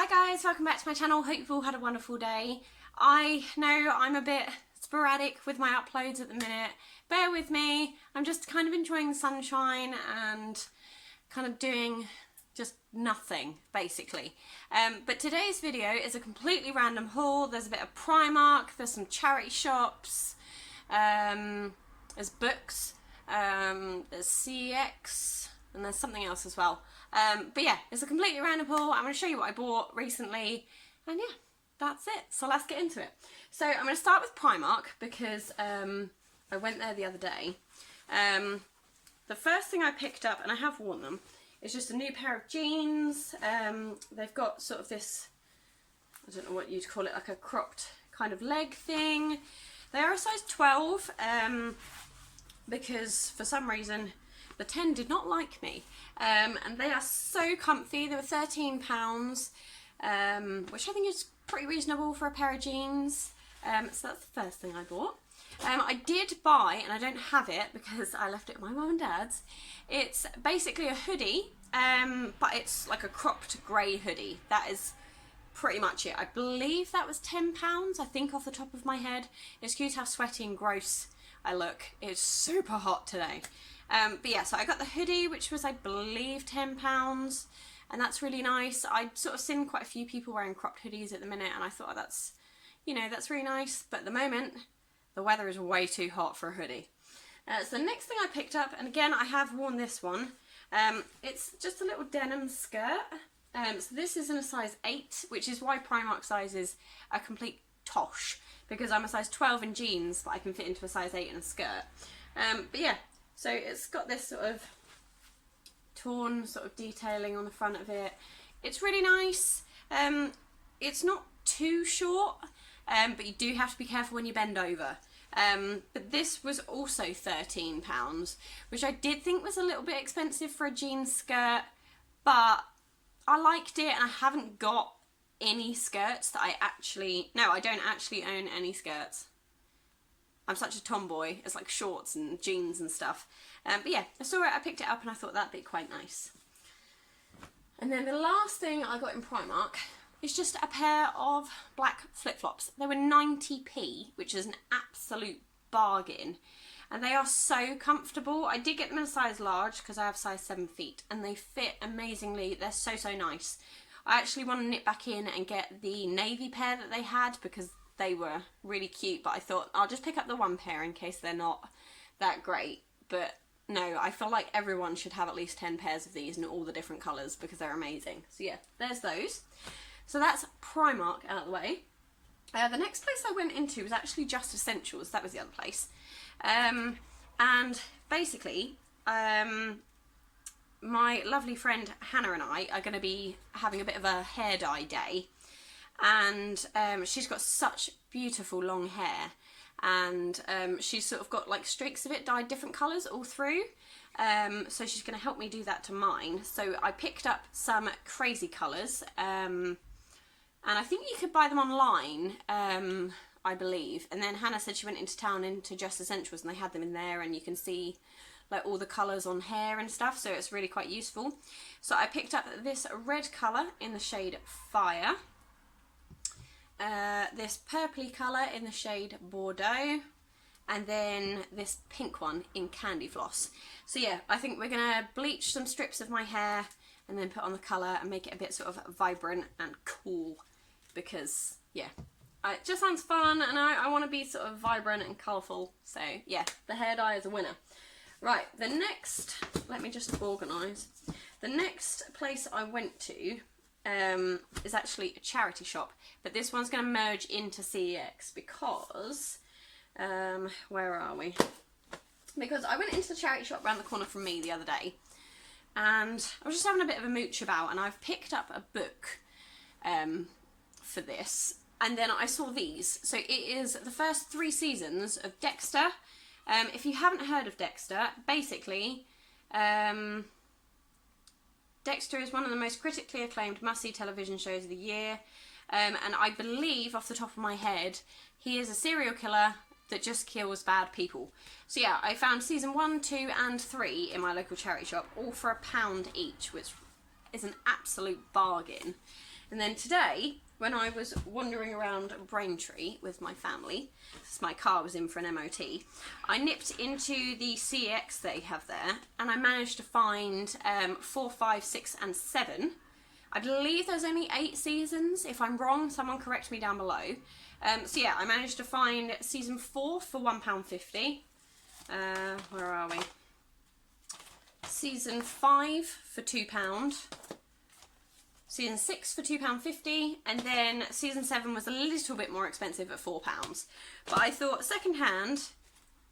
Hi guys, welcome back to my channel. Hope you've all had a wonderful day. I know I'm a bit sporadic with my uploads at the minute. Bear with me. I'm just kind of enjoying the sunshine and kind of doing just nothing, basically. But today's video is a completely random haul. There's a bit of Primark, there's some charity shops, there's books, there's CX, and there's something else as well. But yeah, it's a completely random haul. I'm going to show you what I bought recently, and yeah, that's it. So let's get into it. So I'm going to start with Primark because I went there the other day. The first thing I picked up, and I have worn them, is just a new pair of jeans. They've got sort of this, I don't know what you'd call it, like a cropped kind of leg thing. They are a size 12 because for some reason the 10 did not like me. And they are so comfy. They were £13, which I think is pretty reasonable for a pair of jeans. So that's the first thing I bought. I did buy, and I don't have it because I left it at my mum and dad's, it's basically a hoodie, but it's like a cropped grey hoodie. That is pretty much it. I believe that was £10, I think, off the top of my head. Excuse how sweaty and gross I look. It's super hot today. But yeah, so I got the hoodie, which was, I believe, £10, and that's really nice. I've sort of seen quite a few people wearing cropped hoodies at the minute, and I thought that's, you know, that's really nice. But at the moment, the weather is way too hot for a hoodie. So the next thing I picked up, and again, I have worn this one, it's just a little denim skirt. So this is in a size 8, which is why Primark size is a complete tosh, because I'm a size 12 in jeans, but I can fit into a size 8 in a skirt. But yeah, so it's got this sort of torn sort of detailing on the front of it. It's really nice. It's not too short, but you do have to be careful when you bend over. But this was also £13, which I did think was a little bit expensive for a jean skirt, but I liked it, and I haven't got any skirts that I don't actually own any skirts. I'm such a tomboy. It's like shorts and jeans and stuff. But yeah, I saw it, I picked it up, and I thought that'd be quite nice. And then the last thing I got in Primark is just a pair of black flip-flops. They were 90p, which is an absolute bargain. And they are so comfortable. I did get them in a size large because I have size 7 feet, and they fit amazingly. They're so, so nice. I actually want to nip back in and get the navy pair that they had because they were really cute, but I thought I'll just pick up the one pair in case they're not that great. But no, I feel like everyone should have at least 10 pairs of these in all the different colours because they're amazing. So yeah, there's those. So that's Primark out of the way. The next place I went into was actually Just Essentials. That was the other place. And basically, my lovely friend Hannah and I are going to be having a bit of a hair dye day. And she's got such beautiful long hair, and she's sort of got like streaks of it dyed different colours all through. So she's going to help me do that to mine. So I picked up some crazy colours, and I think you could buy them online, I believe. And then Hannah said she went into town into Just Essentials and they had them in there, and you can see like all the colours on hair and stuff, so it's really quite useful. So I picked up this red colour in the shade Fire, this purpley colour in the shade Bordeaux, and then this pink one in Candy Floss. So yeah, I think we're going to bleach some strips of my hair and then put on the colour and make it a bit sort of vibrant and cool, because yeah, it just sounds fun, and I want to be sort of vibrant and colourful. So yeah, the hair dye is a winner. Right, the next, let me just organise. The next place I went to is actually a charity shop, but this one's going to merge into CEX because, where are we? Because I went into the charity shop around the corner from me the other day, and I was just having a bit of a mooch about, and I've picked up a book for this, and then I saw these. So it is the first 3 seasons of Dexter. If you haven't heard of Dexter, basically, Dexter is one of the most critically acclaimed must-see television shows of the year, and I believe, off the top of my head, he is a serial killer that just kills bad people. So yeah, I found season 1, 2 and 3 in my local charity shop, all for £1 each, which is an absolute bargain. And then today, when I was wandering around Braintree with my family, because my car was in for an MOT, I nipped into the CX they have there, and I managed to find 4, 5, 6 and 7. I believe there's only 8 seasons. If I'm wrong, someone correct me down below. So yeah, I managed to find season 4 for £1.50. Where are we? Season 5 for £2. Season 6 for £2.50, and then season 7 was a little bit more expensive at £4. But I thought second hand,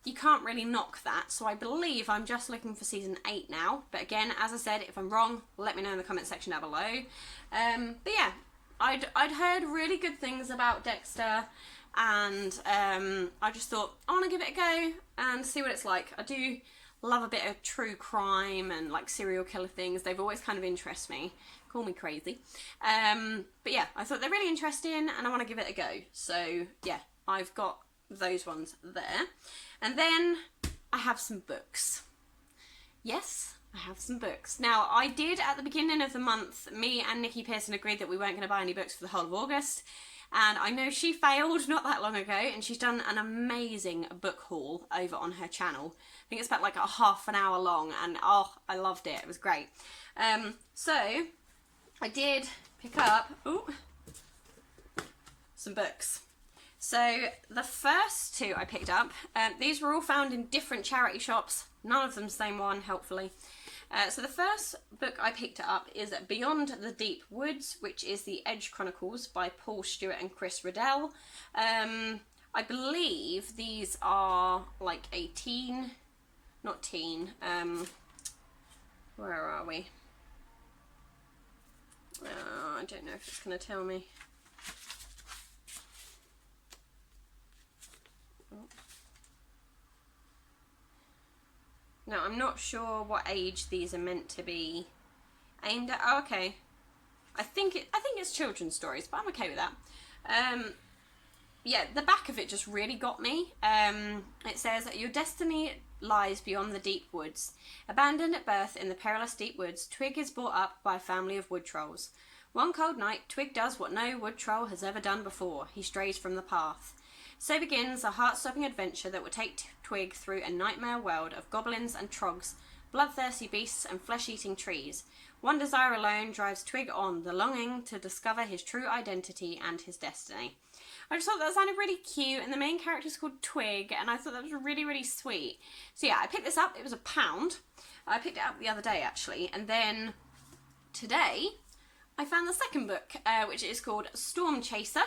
you can't really knock that, so I believe I'm just looking for season 8 now. But again, as I said, if I'm wrong, let me know in the comment section down below. But yeah, I'd heard really good things about Dexter, and I just thought, I want to give it a go and see what it's like. I do love a bit of true crime and like serial killer things. They've always kind of interested me. Call me crazy. But yeah, I thought they're really interesting and I want to give it a go. So yeah, I've got those ones there. And then I have some books. Yes, I have some books. Now, I did at the beginning of the month, me and Nikki Pearson agreed that we weren't going to buy any books for the whole of August. And I know she failed not that long ago, and she's done an amazing book haul over on her channel. I think it's about like a half an hour long, and oh, I loved it. It was great. So I did pick up some books. So the first 2 I picked up, these were all found in different charity shops. None of them the same one, helpfully. So the first book I picked up is Beyond the Deep Woods, which is the Edge Chronicles by Paul Stewart and Chris Riddell. I believe these are like a teen, not teen, where are we? I don't know if it's going to tell me. No, I'm not sure what age these are meant to be aimed at. Oh, okay. I think it's children's stories, but I'm okay with that. Yeah, the back of it just really got me. It says, your destiny lies beyond the deep woods. Abandoned at birth in the perilous deep woods, Twig is brought up by a family of wood trolls. One cold night, Twig does what no wood troll has ever done before. He strays from the path. So begins a heart-stopping adventure that will take Twig through a nightmare world of goblins and trogs, bloodthirsty beasts and flesh-eating trees. One desire alone drives Twig on, the longing to discover his true identity and his destiny. I just thought that sounded really cute, and the main character is called Twig, and I thought that was really, really sweet. So yeah, I picked this up. It was £1. I picked it up the other day, actually, and then today I found the second book, which is called Storm Chaser.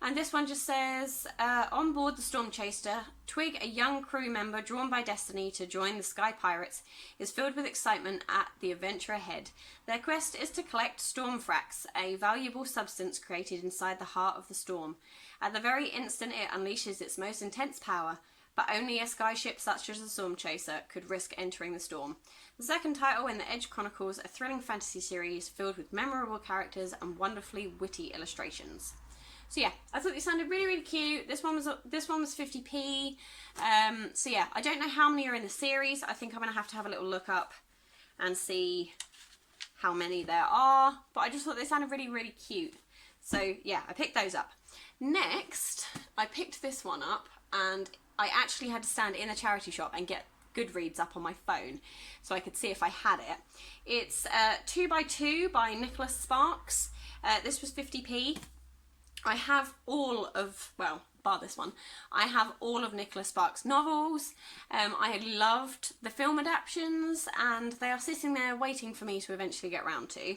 And this one just says, on board the Storm Chaser, Twig, a young crew member drawn by destiny to join the Sky Pirates, is filled with excitement at the adventure ahead. Their quest is to collect Stormfrax, a valuable substance created inside the heart of the storm. At the very instant it unleashes its most intense power, but only a skyship such as the Storm Chaser could risk entering the storm. The second title in the Edge Chronicles, a thrilling fantasy series filled with memorable characters and wonderfully witty illustrations. So yeah, I thought these sounded really, really cute. This one was 50p. So yeah, I don't know how many are in the series. I think I'm going to have a little look up and see how many there are. But I just thought they sounded really, really cute. So yeah, I picked those up. Next, I picked this one up, and I actually had to stand in a charity shop and get Goodreads up on my phone so I could see if I had it. It's 2x2 by Nicholas Sparks. This was 50p. I have all of, well, bar this one, I have all of Nicholas Sparks' novels. I loved the film adaptions, and they are sitting there waiting for me to eventually get round to.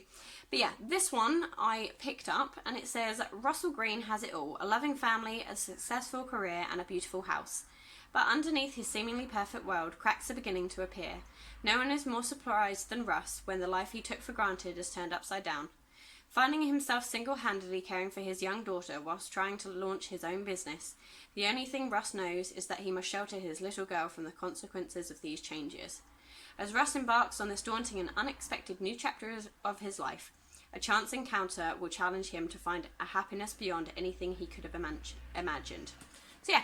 But yeah, this one I picked up, and it says, Russell Greene has it all, a loving family, a successful career, and a beautiful house. But underneath his seemingly perfect world, cracks are beginning to appear. No one is more surprised than Russ when the life he took for granted is turned upside down. Finding himself single-handedly caring for his young daughter whilst trying to launch his own business, the only thing Russ knows is that he must shelter his little girl from the consequences of these changes. As Russ embarks on this daunting and unexpected new chapter of his life, a chance encounter will challenge him to find a happiness beyond anything he could have imagined. So yeah,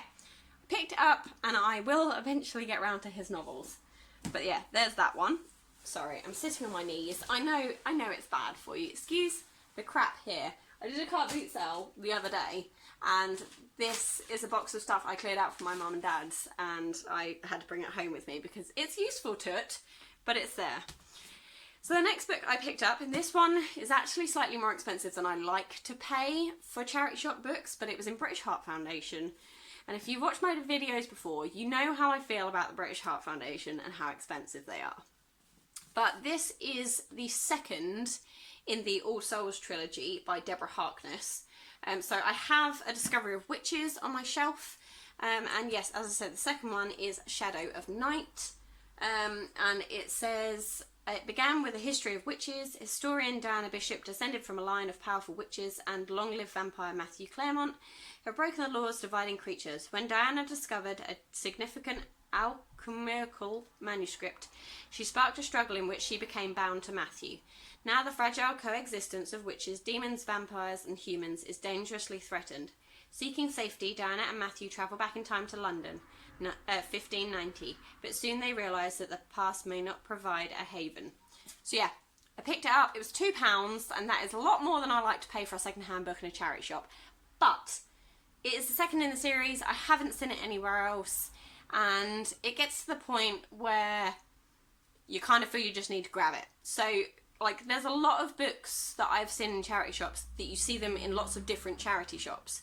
picked it up, and I will eventually get round to his novels. But yeah, there's that one. Sorry, I'm sitting on my knees. I know it's bad for you. Excuse the crap here. I did a car boot sale the other day, and this is a box of stuff I cleared out from my mum and dad's, and I had to bring it home with me because it's useful to it, but it's there. So the next book I picked up, and this one is actually slightly more expensive than I like to pay for charity shop books, but it was in British Heart Foundation. And if you've watched my videos before, you know how I feel about the British Heart Foundation and how expensive they are. But this is the second in the All Souls trilogy by Deborah Harkness. So I have A Discovery of Witches on my shelf. And yes, as I said, the second one is Shadow of Night. And it says, it began with a history of witches. Historian Diana Bishop descended from a line of powerful witches, and long-lived vampire Matthew Claremont have broken the laws dividing creatures. When Diana discovered a significant alchemical manuscript, she sparked a struggle in which she became bound to Matthew. Now the fragile coexistence of witches, demons, vampires and humans is dangerously threatened. Seeking safety, Diana and Matthew travel back in time to London, 1590, but soon they realise that the past may not provide a haven. So yeah, I picked it up. It was £2, and that is a lot more than I like to pay for a second-hand book in a charity shop. But it is the second in the series. I haven't seen it anywhere else, and it gets to the point where you kind of feel you just need to grab it. So, like, there's a lot of books that I've seen in charity shops that you see them in lots of different charity shops.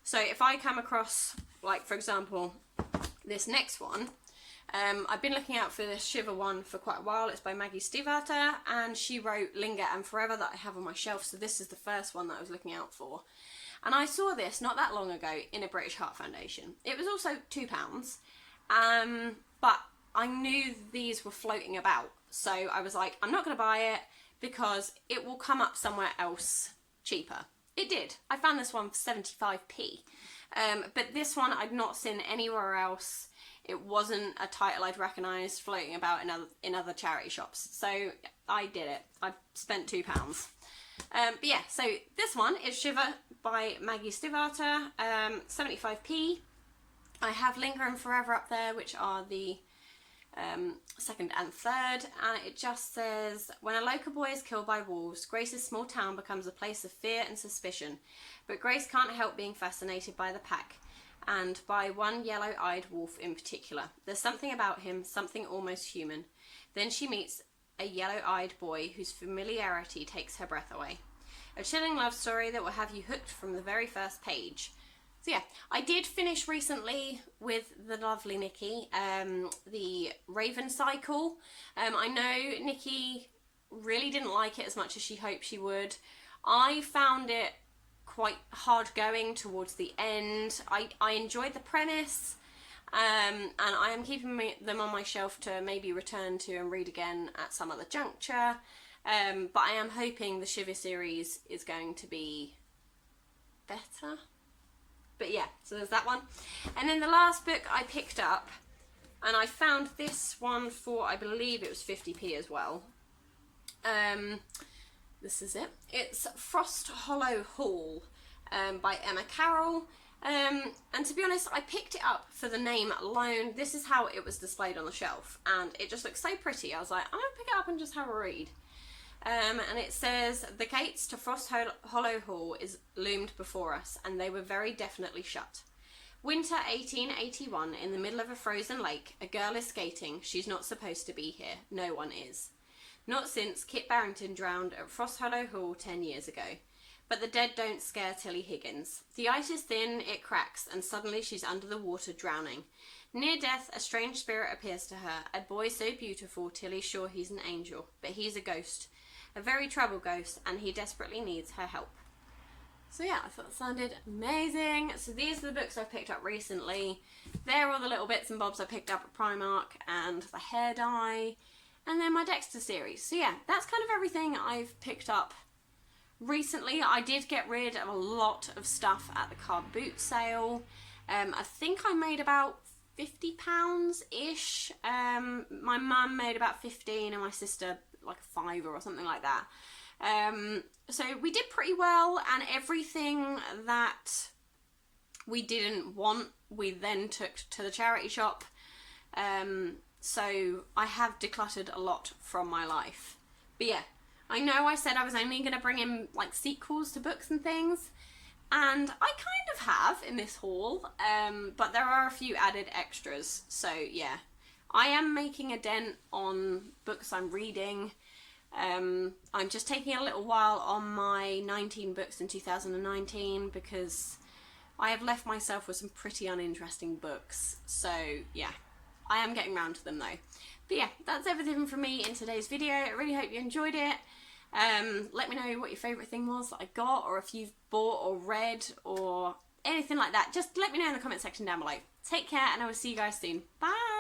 So if I come across, like, for example, this next one, I've been looking out for this Shiver one for quite a while. It's by Maggie Stiefvater, and she wrote Linger and Forever that I have on my shelf, so this is the first one that I was looking out for. And I saw this not that long ago in a British Heart Foundation. It was also £2, but I knew these were floating about, so I was like, I'm not going to buy it because it will come up somewhere else cheaper. It did. I found this one for 75p. But this one I'd not seen anywhere else. It wasn't a title I'd recognised floating about in other charity shops. So I did it. I spent £2. But yeah, so this one is Shiver by Maggie Stiefvater, 75p. I have Linger and Forever up there, which are the second and third, and it just says, when a local boy is killed by wolves, Grace's small town becomes a place of fear and suspicion, but Grace can't help being fascinated by the pack, and by one yellow-eyed wolf in particular. There's something about him, something almost human. Then she meets a yellow-eyed boy whose familiarity takes her breath away. A chilling love story that will have you hooked from the very first page. So yeah, I did finish recently with the lovely Nikki, the Raven Cycle. I know Nikki really didn't like it as much as she hoped she would. I found it quite hard going towards the end. I enjoyed the premise, and I am keeping them on my shelf to maybe return to and read again at some other juncture. But I am hoping the Shiver series is going to be better. But yeah, so there's that one. And then the last book I picked up, and I found this one for, I believe it was 50p as well. This is it. It's Frost Hollow Hall by Emma Carroll. And to be honest, I picked it up for the name alone. This is how it was displayed on the shelf, and it just looks so pretty. I was like, I'm going to pick it up and just have a read. And it says, the gates to Frost Hollow Hall is loomed before us, and they were very definitely shut. Winter 1881, in the middle of a frozen lake, a girl is skating. She's not supposed to be here. No one is. Not since Kit Barrington drowned at Frost Hollow Hall 10 years ago. But the dead don't scare Tilly Higgins. The ice is thin, it cracks, and suddenly she's under the water drowning. Near death, a strange spirit appears to her, a boy so beautiful Tilly's sure he's an angel, but he's a ghost. A very troubled ghost, and he desperately needs her help. So yeah, I thought it sounded amazing. So these are the books I've picked up recently. They're all the little bits and bobs I picked up at Primark, and the hair dye, and then my Dexter series. So yeah, that's kind of everything I've picked up recently. I did get rid of a lot of stuff at the car boot sale. I think I made about £50-ish. My mum made about 15 and my sister like a £5 or something like that. So we did pretty well, and everything that we didn't want we then took to the charity shop. So I have decluttered a lot from my life. But yeah, I know I said I was only going to bring in like sequels to books and things, and I kind of have in this haul, but there are a few added extras, so yeah. I am making a dent on books I'm reading. I'm just taking a little while on my 19 books in 2019 because I have left myself with some pretty uninteresting books. So yeah, I am getting around to them though. But yeah, that's everything from me in today's video. I really hope you enjoyed it. Let me know what your favourite thing was that I got, or if you've bought or read or anything like that. Just let me know in the comment section down below. Take care, and I will see you guys soon. Bye!